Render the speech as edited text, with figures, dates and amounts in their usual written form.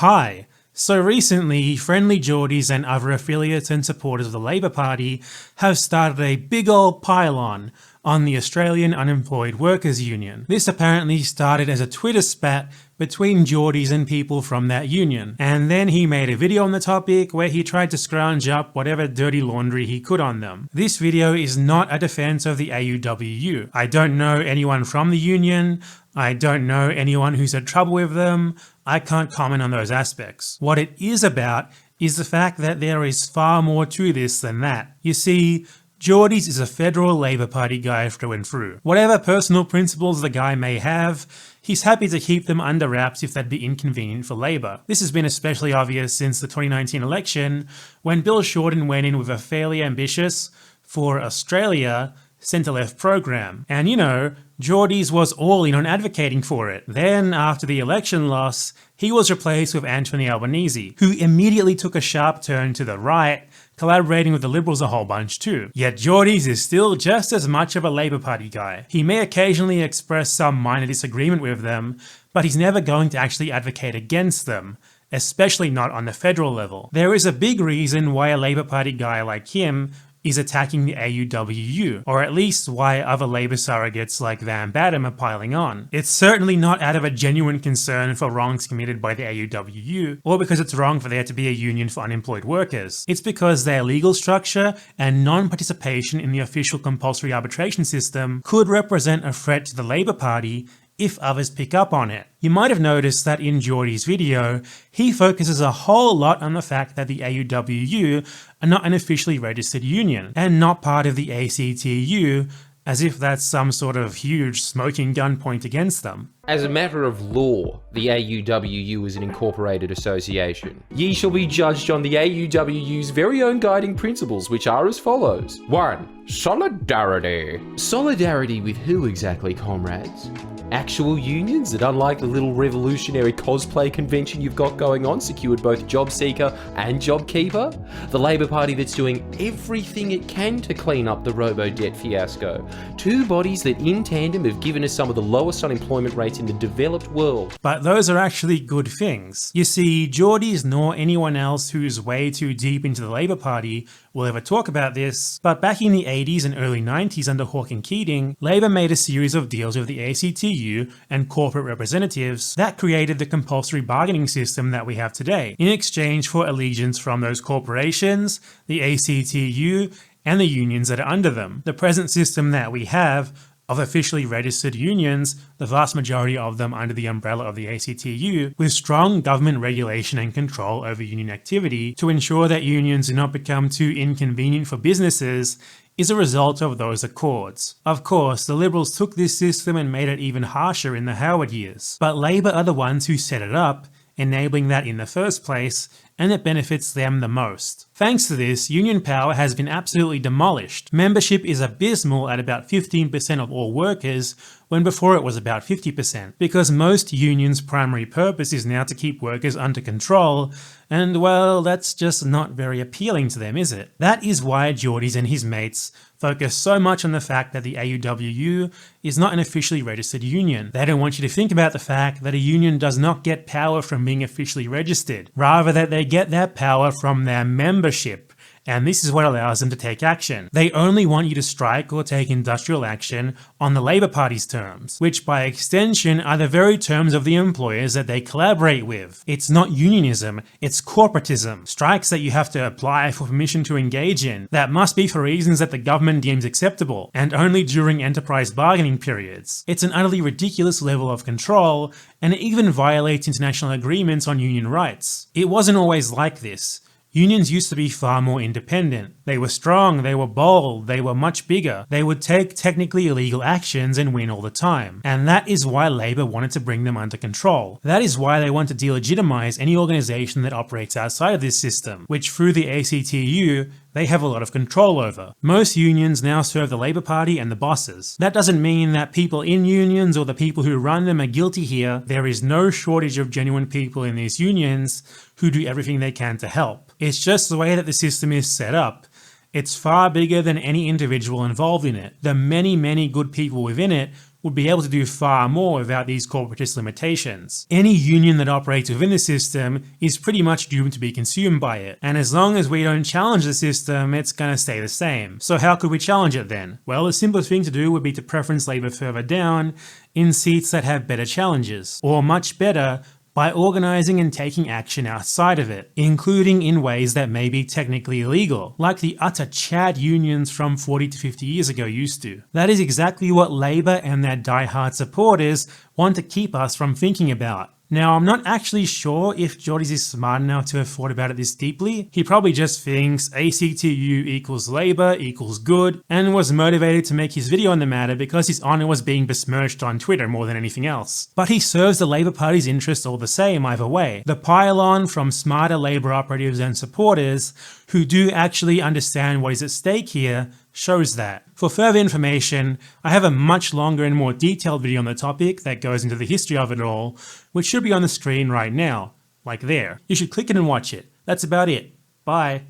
Hi. So recently, Friendlyjordies and other affiliates and supporters of the Labour Party have started a big old pile-on the Australian Unemployed Workers Union. This apparently started as a Twitter spat between Geordies and people from that union, and then he made a video on the topic where he tried to scrounge up whatever dirty laundry he could on them. This video is not a defense of the AUWU. I don't know anyone from the union. I don't know anyone who's had trouble with them. I can't comment on those aspects. What it is about is the fact that there is far more to this than that. You see, Jordies is a federal Labour Party guy through and through. Whatever personal principles the guy may have, he's happy to keep them under wraps if that'd be inconvenient for Labour. This has been especially obvious since the 2019 election, when Bill Shorten went in with a fairly ambitious, for Australia, centre-left program. And you know, Jordies was all in on advocating for it. Then, after the election loss, he was replaced with Anthony Albanese, who immediately took a sharp turn to the right, collaborating with the Liberals a whole bunch too. Yet Jordies is still just as much of a Labour Party guy. He may occasionally express some minor disagreement with them, but he's never going to actually advocate against them, especially not on the federal level. There is a big reason why a Labour Party guy like him is attacking the AUWU, or at least why other Labour surrogates like Van Batten are piling on. It's certainly not out of a genuine concern for wrongs committed by the AUWU, or because it's wrong for there to be a union for unemployed workers. It's because their legal structure and non-participation in the official compulsory arbitration system could represent a threat to the Labour Party if others pick up on it. You might have noticed that in Geordie's video, he focuses a whole lot on the fact that the AUWU are not an officially registered union, and not part of the ACTU, as if that's some sort of huge smoking gun point against them. As a matter of law, the AUWU is an incorporated association. Ye shall be judged on the AUWU's very own guiding principles, which are as follows. 1. Solidarity. Solidarity with who exactly, comrades? Actual unions that, unlike the little revolutionary cosplay convention you've got going on, secured both job seeker and job keeper? The Labour Party that's doing everything it can to clean up the robo-debt fiasco. Two bodies that in tandem have given us some of the lowest unemployment rates in the developed world. But those are actually good things. You see, Geordies nor anyone else who's way too deep into the Labour Party will ever talk about this, but back in the 80s and early 90s under Hawke and Keating, Labour made a series of deals with the ACTU and corporate representatives that created the compulsory bargaining system that we have today, in exchange for allegiance from those corporations, the ACTU, and the unions that are under them. The present system that we have of officially registered unions, the vast majority of them under the umbrella of the ACTU, with strong government regulation and control over union activity to ensure that unions do not become too inconvenient for businesses, is a result of those accords. Of course, the Liberals took this system and made it even harsher in the Howard years, but Labour are the ones who set it up, enabling that in the first place, and it benefits them the most. Thanks to this, union power has been absolutely demolished. Membership is abysmal at about 15% of all workers, when before it was about 50%, because most unions' primary purpose is now to keep workers under control, and well, that's just not very appealing to them, is it? That is why Jordies and his mates focus so much on the fact that the AUWU is not an officially registered union. They don't want you to think about the fact that a union does not get power from being officially registered, rather that they get that power from their membership. And this is what allows them to take action. They only want you to strike or take industrial action on the Labour Party's terms, which by extension are the very terms of the employers that they collaborate with. It's not unionism, it's corporatism. Strikes that you have to apply for permission to engage in, that must be for reasons that the government deems acceptable, and only during enterprise bargaining periods. It's an utterly ridiculous level of control, and it even violates international agreements on union rights. It wasn't always like this. Unions used to be far more independent. They were strong, they were bold, they were much bigger. They would take technically illegal actions and win all the time. And that is why Labour wanted to bring them under control. That is why they want to delegitimize any organisation that operates outside of this system, which through the ACTU, they have a lot of control over. Most unions now serve the Labour Party and the bosses. That doesn't mean that people in unions or the people who run them are guilty here. There is no shortage of genuine people in these unions who do everything they can to help. It's just the way that the system is set up. It's far bigger than any individual involved in it. The many, many good people within it would be able to do far more without these corporatist limitations. Any union that operates within the system is pretty much doomed to be consumed by it, and as long as we don't challenge the system, it's gonna stay the same. So how could we challenge it then? Well, the simplest thing to do would be to preference Labour further down in seats that have better challenges, or much better, by organising and taking action outside of it, including in ways that may be technically illegal, like the utter Chad unions from 40 to 50 years ago used to. That is exactly what Labour and their die-hard supporters want to keep us from thinking about. Now, I'm not actually sure if Jordies is smart enough to have thought about it this deeply. He probably just thinks ACTU equals Labour equals good, and was motivated to make his video on the matter because his honour was being besmirched on Twitter more than anything else. But he serves the Labour Party's interests all the same either way. The pile-on from smarter Labour operatives and supporters who do actually understand what is at stake here shows that. For further information, I have a much longer and more detailed video on the topic that goes into the history of it all, which should be on the screen right now, like there. You should click it and watch it. That's about it. Bye.